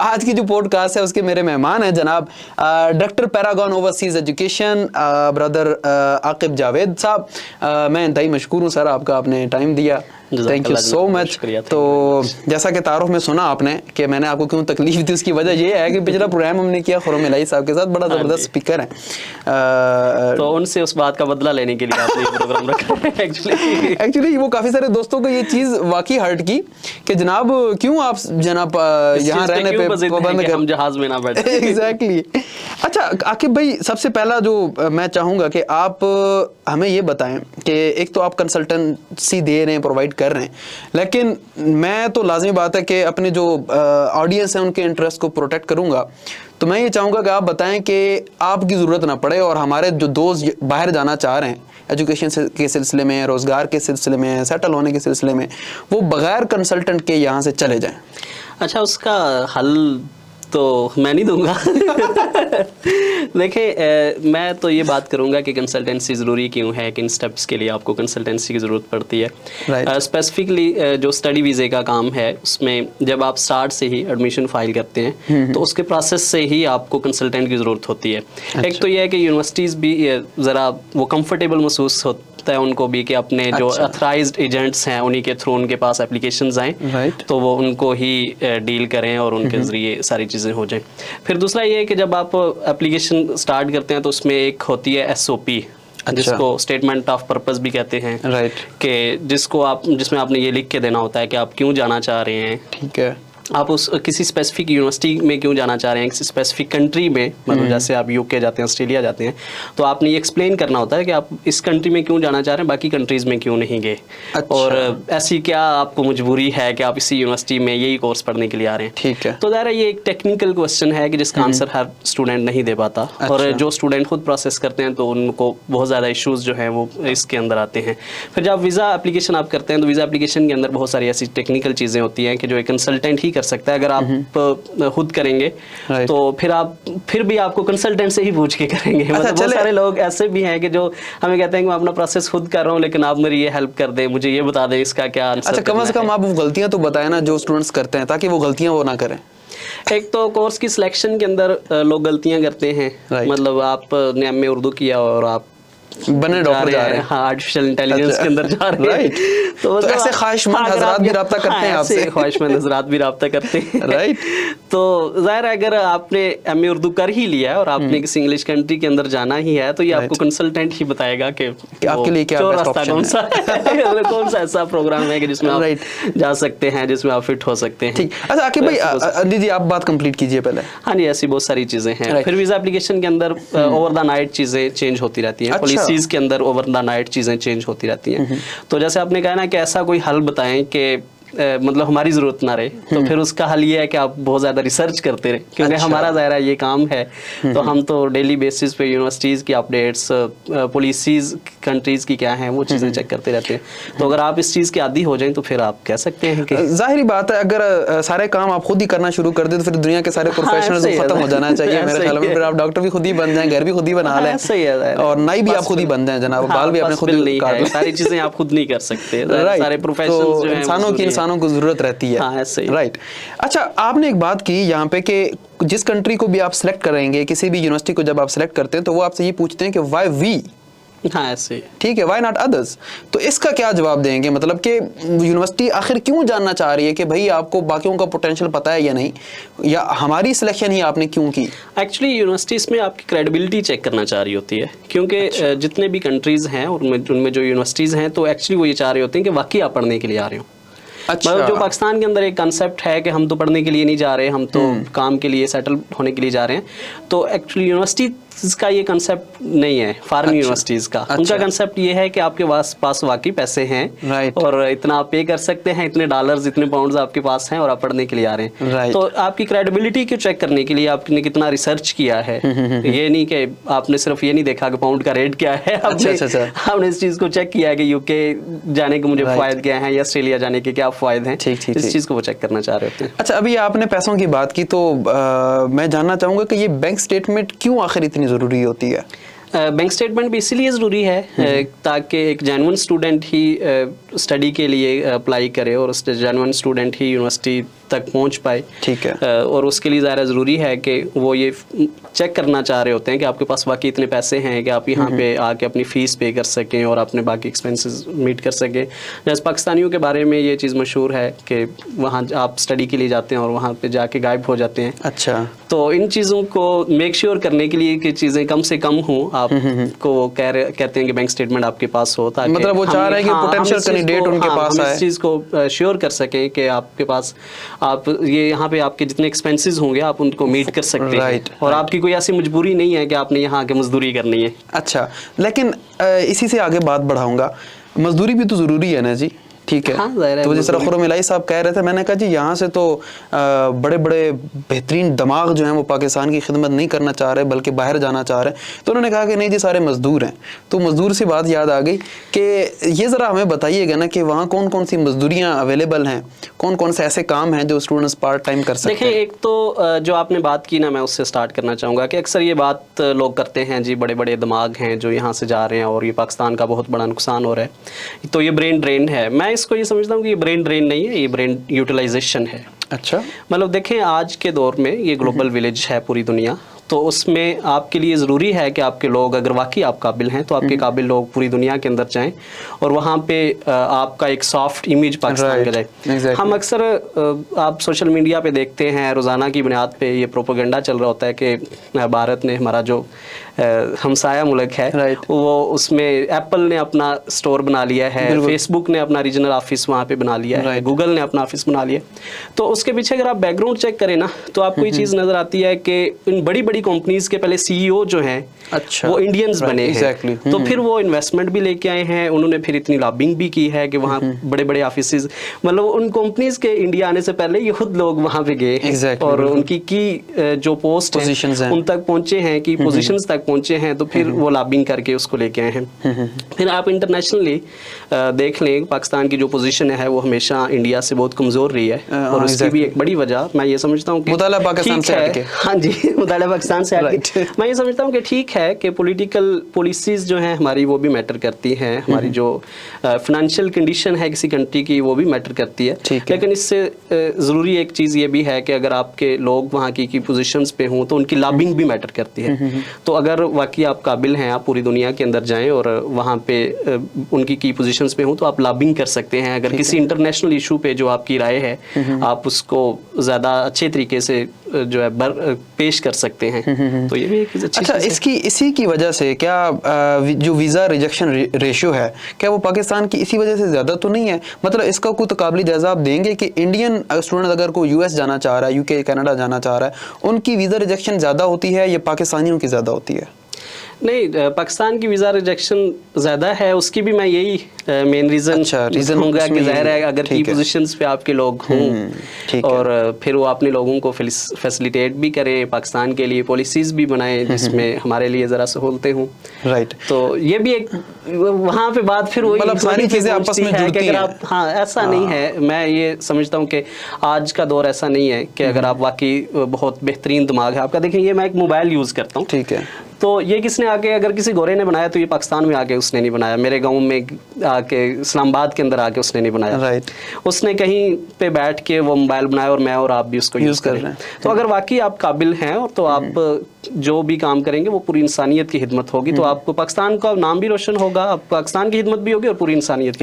आज की जो पॉडकास्ट है उसके मेरे मेहमान हैं जनाब director Paragon overseas education brother Aqib Javed साहब। मैं इंतहाई मशकूर हूँ सर, आपका आपने टाइम दिया, थैंक यू सो मच। तो जैसा कि तारुफ में सुना आपने कि मैंने आपको क्यों तकलीफ दी, उसकी वजह ये है कि पिछला प्रोग्राम हमने किया खुरम इलाही साहब के साथ, बड़ा ज़बरदस्त स्पीकर हैं, तो उनसे उस बात का बदला लेने के लिए आपने ये प्रोग्राम रखा है। एक्चुअली वो काफ़ी सारे दोस्तों को ये चीज़ वाकई हर्ट की कि जनाब क्यों आप जनाब यहाँ रहने पे पाबंद कर, हम जहाज में ना बैठे। एग्जैक्टली। अच्छा आकिब भाई, सबसे पहला जो मैं चाहूँगा कि आप हमें ये बताएं कि एक तो आप कंसल्टेंसी दे रहे हैं, प्रोवाइड कर रहे हैं, लेकिन मैं तो लाजमी बात है कि अपने जो ऑडियंस है उनके इंटरेस्ट को प्रोटेक्ट करूँगा, तो मैं ये चाहूँगा कि आप बताएं कि आपकी ज़रूरत ना पड़े और हमारे जो दोस्त बाहर जाना चाह रहे हैं एजुकेशन के सिलसिले में, रोज़गार के सिलसिले में, सेटल होने के सिलसिले में, वो बग़ैर कंसल्टेंट के यहाँ से चले जाएं। अच्छा, उसका हल तो मैं नहीं दूंगा। देखिए, मैं तो ये बात करूंगा कि कंसल्टेंसी ज़रूरी क्यों है, किन स्टेप्स के लिए आपको कंसल्टेंसी की ज़रूरत पड़ती है। स्पेसिफिकली जो स्टडी वीज़े का काम है उसमें जब आप स्टार्ट से ही एडमिशन फाइल करते हैं तो उसके प्रोसेस से ही आपको कंसल्टेंट की ज़रूरत होती है। अच्छा। एक तो यह है कि यूनिवर्सिटीज़ भी ज़रा वो कंफर्टेबल महसूस होता है उनको भी कि अपने जो अथराइज्ड एजेंट्स हैं उन्हीं के थ्रू उनके पास एप्लीकेशंस आएँ, तो वो उनको ही डील करें और उनके ज़रिए सारी चीज़ें हो जाएं। फिर दूसरा ये है कि जब आप एप्लीकेशन स्टार्ट करते हैं तो उसमें एक होती है SOP, जिसको स्टेटमेंट ऑफ पर्पस भी कहते हैं, कि जिसमें आपने ये लिख के देना होता है कि आप क्यों जाना चाह रहे हैं। ठीक है, आप उस किसी स्पेसिफिक यूनिवर्सिटी में क्यों जाना चाह रहे हैं, किसी स्पेसिफिक कंट्री में, मतलब जैसे आप UK जाते हैं, ऑस्ट्रेलिया जाते हैं, तो आपने ये एक्सप्लेन करना होता है कि आप इस कंट्री में क्यों जाना चाह रहे हैं, बाकी कंट्रीज़ में क्यों नहीं गए। अच्छा। और ऐसी क्या आपको मजबूरी है कि आप इसी यूनिवर्सिटी में यही कोर्स पढ़ने के लिए आ रहे हैं। ठीक है, तो ज़रा ये एक टेक्निकल क्वेश्चन है कि जिसका आंसर हर स्टूडेंट नहीं दे पाता। अच्छा। और जो स्टूडेंट खुद प्रोसेस करते हैं तो उनको बहुत ज़्यादा इशूज़ जो हैं वो इसके अंदर आते हैं। फिर जब वीज़ा एप्लीकेशन आप करते हैं तो वीज़ा एप्लीकेशन के अंदर बहुत सारी ऐसी टेक्निकल चीज़ें होती हैं कि जो एक कंसल्टेंट ही कर सकता है। अगर आप खुद करेंगे तो फिर भी आपको कंसल्टेंट से ही पूछ के करेंगे। मतलब बहुत सारे लोग ऐसे भी हैं कि जो हमें कहते हैं कि मैं अपना प्रोसेस खुद कर रहा हूँ, लेकिन आप मेरी ये हेल्प कर दें, मुझे ये बता दें इसका क्या आंसर। अच्छा, कम से कम आप वो गलतियां तो बताएं ना जो स्टूडेंट्स करते हैं, ताकि वो गलतियां वो ना करें। एक तो कोर्स की सिलेक्शन के अंदर लोग गलतियां करते हैं। मतलब आपने MA उर्दू किया और आप बने डॉक्टर जा रहे हैं, हाँ, आर्टिफिशियल इंटेलिजेंस के अंदर जा रहे हैं, तो ऐसे ख्वाहिशमंद हजरात भी रब्ता करते हैं आपसे, ख्वाहिशमंद हजरात भी रब्ता करते हैं। राइट। तो जाहिर है अगर आपने MA उर्दू कर ही लिया है और आपने किसी इंग्लिश कंट्री के अंदर जाना ही है तो ये आपको कंसल्टेंट ही बताएगा कि आपके लिए क्या रास्ता कौन सा है, कौन सा ऐसा प्रोग्राम है कि जिसमें आप जा सकते हैं, जिसमें आप फिट हो सकते हैं। ठीक। अच्छा आकिब भाई, दीदी आप बात कंप्लीट कीजिए पहले। हाँ जी, ऐसी बहुत सारी चीजें हैं। फिर वीजा एप्लीकेशन के अंदर ओवर द नाइट चीजें चेंज होती रहती हैं, पॉलिसीज के अंदर ओवर द नाइट चीजें चेंज होती रहती हैं। तो जैसे आपने कहा ना कि ऐसा कोई हल बताएं कि मतलब हमारी ज़रूरत ना रहे, तो फिर उसका हल ये है कि आप बहुत ज़्यादा रिसर्च करते रहे, क्योंकि हमारा ज़ाहिर ये काम है। तो हम तो डेली बेसिस पे यूनिवर्सिटीज़ की अपडेट्स, पॉलिसीज़ कंट्रीज़ की क्या हैं वो चीज़ें चेक करते रहते हैं। तो अगर आप इस चीज़ के आदी हो जाएं तो फिर आप कह सकते हैं कि जाहिर बात है अगर सारे काम आप खुद ही करना शुरू कर दे तो फिर दुनिया के सारे प्रोफेशनल्स खत्म हो जाना चाहिए मेरे ख्याल में। फिर आप डॉक्टर भी खुद ही बन जाएं, घर भी खुद ही बना लें, सही है, और नाई भी आप खुद ही बन जाएं जनाब, बाल भी आपने खुद ही काट लें, सारी चीज़ें आप खुद नहीं कर सकते। सारे प्रोफेशनल्स जो हैं इंसानों को जरूरत रहती है। हाँ, राइट। अच्छा, आपने एक बात की यहाँ पे कि जिस कंट्री को भी आप सिलेक्ट करेंगे, किसी भी यूनिवर्सिटी को जब आप सिलेक्ट करते हैं तो वो आपसे ये पूछते हैं कि व्हाई वी। हाँ, ऐसे ठीक है, व्हाई नॉट अदर्स। तो इसका क्या जवाब देंगे, मतलब कि यूनिवर्सिटी आखिर क्यों जानना चाह रही है कि भाई आपको बाकियों का पोटेंशियल पता है या नहीं, या हमारी सिलेक्शन ही आपने क्यों की। एक्चुअली यूनिवर्सिटीज में आपकी क्रेडिबिलिटी चेक करना चाह रही होती है, क्योंकि जितने भी कंट्रीज हैं उनमें जो यूनिवर्सिटीज हैं तो एक्चुअली वो ये चाह रहे होते हैं कि वाकई आप पढ़ने के लिए आ रहे हो। अच्छा। मतलब जो पाकिस्तान के अंदर एक कंसेप्ट है कि हम तो पढ़ने के लिए नहीं जा रहे, हम तो काम के लिए, सेटल होने के लिए जा रहे हैं, तो एक्चुअली यूनिवर्सिटी का ये कंसेप्ट नहीं है फॉरेन यूनिवर्सिटीज़ का। उनका कंसेप्ट ये है कि आपके पास वाकई पैसे हैं और इतना आप पे कर सकते हैं, इतने डॉलर्स, इतने पाउंड्स आपके पास हैं और आप पढ़ने के लिए आ रहे हैं। तो आपकी क्रेडिबिलिटी को चेक करने के लिए आपने कितना रिसर्च किया है। ये नहीं कि आपने सिर्फ ये नहीं देखा कि पाउंड का रेट क्या है, आपने इस चीज़ को चेक किया कि UK जाने के मुझे फ़ायदे क्या हैं या ऑस्ट्रेलिया जाने के क्या फ़ायदे हैं, इस चीज़ को वो चेक करना चाह रहे होते हैं। अच्छा, अभी आपने पैसों की बात की तो मैं जानना चाहूँगा कि ये बैंक स्टेटमेंट क्यों आखिर इतनी ज़रूरी होती है। बैंक स्टेटमेंट भी इसीलिए ज़रूरी है ताकि एक जेन्युइन स्टूडेंट ही स्टडी के लिए अप्लाई करे और जेन्युइन स्टूडेंट ही यूनिवर्सिटी तक पहुंच पाए। ठीक है। और उसके लिए ज़्यादा ज़रूरी है कि वो ये चेक करना चाह रहे होते हैं कि आपके पास वाकई इतने पैसे हैं कि आप यहाँ पे आके अपनी फ़ीस पे कर सकें और अपने बाकी एक्सपेंसेस मीट कर सकें। जैसे पाकिस्तानियों के बारे में ये चीज़ मशहूर है कि वहाँ आप स्टडी के लिए जाते हैं और वहाँ पे जाके गायब हो जाते हैं। अच्छा। तो इन चीज़ों को मेक श्योर करने के लिए कि चीज़ें कम से कम हों, आपको कहते हैं कि बैंक स्टेटमेंट आपके पास हो, ताकि मतलब वो चाह रहे हैं कि पोटेंशियल कैंडिडेट उनके पास आए, इस चीज़ को श्योर कर सकें कि आपके पास आप ये यहाँ पे आपके जितने एक्सपेंसेस होंगे आप उनको मीट कर सकते हैं और आपकी कोई ऐसी मजबूरी नहीं है कि आपने यहाँ आके मजदूरी करनी है। अच्छा, लेकिन इसी से आगे बात बढ़ाऊंगा, मजदूरी भी तो ज़रूरी है ना जी। ठीक है। हाँ, तो जिस तरह खुर्रम इलाही साहब कह रहे थे, मैंने कहा जी यहाँ से तो बड़े बड़े बेहतरीन दिमाग जो हैं वो पाकिस्तान की खिदमत नहीं करना चाह रहे बल्कि बाहर जाना चाह रहे हैं। तो उन्होंने कहा कि नहीं जी सारे मजदूर हैं। तो मजदूर से बात याद आ गई कि ये ज़रा हमें बताइएगा ना कि वहाँ कौन कौन सी मजदूरियाँ अवेलेबल हैं, कौन कौन से ऐसे काम हैं जो स्टूडेंट्स पार्ट टाइम कर सकते हैं। देखिए, एक तो जो आपने बात की ना, मैं उससे स्टार्ट करना चाहूँगा कि अक्सर ये बात लोग करते हैं जी, बड़े बड़े दिमाग हैं जो यहाँ से जा रहे हैं और ये पाकिस्तान का बहुत बड़ा नुकसान हो रहा है, तो ये ब्रेन ड्रेन है। मैं इसको ये समझता हूँ कि ये ब्रेन ड्रेन नहीं है, ये ब्रेन यूटिलाइजेशन है। अच्छा। मतलब देखें, आज के दौर में ये ग्लोबल विलेज है पूरी दुनिया, तो उसमें आपके लिए ज़रूरी है कि आपके लोग, अगर वाकई आप काबिल हैं तो आपके काबिल लोग पूरी दुनिया के अंदर जाएं और वहाँ पे आपका एक सॉफ्ट इमेज पाकिस्तान का जाए। हम अक्सर आप सोशल मीडिया पे देखते हैं, रोज़ाना की बुनियाद पे ये प्रोपेगेंडा चल रहा होता है कि भारत ने, हमारा जो हमसाया मुल्क है, वो उसमें एप्पल ने अपना स्टोर बना लिया है, फेसबुक ने अपना रीजनल ऑफिस वहाँ पे बना लिया है, गूगल ने अपना ऑफिस बना लिया। तो उसके पीछे अगर आप बैकग्राउंड चेक करें ना, तो आपको ये चीज़ नज़र आती है कि इन बड़ी बड़ी कंपनीज के पहले सीईओ जो हैं, अच्छा, वो इंडियंस बने हैं। तो फिर वो इन्वेस्टमेंट भी लेके आए हैं, उन्होंने फिर इतनी लॉबिंग भी की है कि वहाँ बड़े बड़े ऑफिस, मतलब उन कंपनीज के इंडिया आने से पहले ये खुद लोग वहाँ पे गए हैं और उनकी की जो पोस्ट है उन तक पहुँचे हैं, की पोजिशंस तक पहुँचे हैं, तो फिर वो लॉबिंग करके उसको लेके आए हैं। फिर आप इंटरनेशनली देख लें, पाकिस्तान की जो पोजीशन है वो हमेशा इंडिया से बहुत कमज़ोर रही है और उसकी भी एक बड़ी वजह मैं ये समझता हूँ कि मुताला पाकिस्तान से हटके, हाँ जी, मुताला पाकिस्तान से हटके मैं ये समझता हूँ कि ठीक है कि पॉलिटिकल पॉलिसीज़ जो हैं हमारी वो भी मैटर करती हैं, हमारी जो फाइनेंशियल कंडीशन है किसी कंट्री की वो भी मैटर करती है, लेकिन इससे ज़रूरी एक चीज़ ये भी है कि अगर आपके लोग वहाँ की पोजीशंस पे हों तो उनकी लॉबिंग भी मैटर करती है। तो अगर वाकई आप काबिल हैं, आप पूरी दुनिया के अंदर जाएं और वहाँ पे उनकी की पोजीशंस पे हों तो आप लॉबिंग कर सकते हैं। अगर किसी इंटरनेशनल इशू पे जो आपकी राय है आप उसको ज़्यादा अच्छे तरीके से जो है पेश कर सकते हैं। तो ये भी एक अच्छी अच्छा, इसी की वजह से क्या जो वीज़ा रिजेक्शन रेशियो है, क्या वो पाकिस्तान की इसी वजह से ज़्यादा तो नहीं है? मतलब इसका कोई तकाबली जायज़ा आप देंगे कि इंडियन स्टूडेंट अगर कोई यूएस जाना चाह रहा है, यूके कनाडा जाना चाह रहा है, उनकी वीज़ा रिजेक्शन ज़्यादा होती है या पाकिस्तानियों की ज़्यादा होती है? नहीं, पाकिस्तान की वीज़ा रिजेक्शन ज़्यादा है, उसकी भी मैं यही मेन रीज़न होगा कि ज़ाहिर है अगर की पोजीशंस पे आपके लोग हों और फिर वो अपने लोगों को फैसिलिटेट भी करें, पाकिस्तान के लिए पॉलिसीज़ भी बनाएं जिसमें हमारे लिए ज़रा सहूलतें हों। राइट। तो ये भी एक वहाँ पे बात फिर वही, मतलब सारी चीज़ें आपस में जुड़ती हैं। हाँ, ऐसा नहीं है, मैं ये समझता हूँ कि आज का दौर ऐसा नहीं है कि अगर आप वाकई बहुत बेहतरीन दिमाग है आपका। देखिए, ये मैं एक मोबाइल यूज़ करता हूँ, ठीक है, तो ये किसने आके, अगर किसी गोरे ने बनाया तो ये पाकिस्तान में आके उसने नहीं बनाया, मेरे गांव में आके इस्लामाबाद के अंदर आके उसने नहीं बनाया, राइट। उसने कहीं पे बैठ के वो मोबाइल बनाया और मैं और आप भी उसको यूज़ कर रहे हैं। तो अगर वाकई आप काबिल हैं और तो आप जो भी काम करेंगे वो पूरी इंसानियत की खिदमत होगी, तो आपको पाकिस्तान का नाम भी रोशन होगा, आप पाकिस्तान की खिदमत भी होगी और पूरी इंसानियत की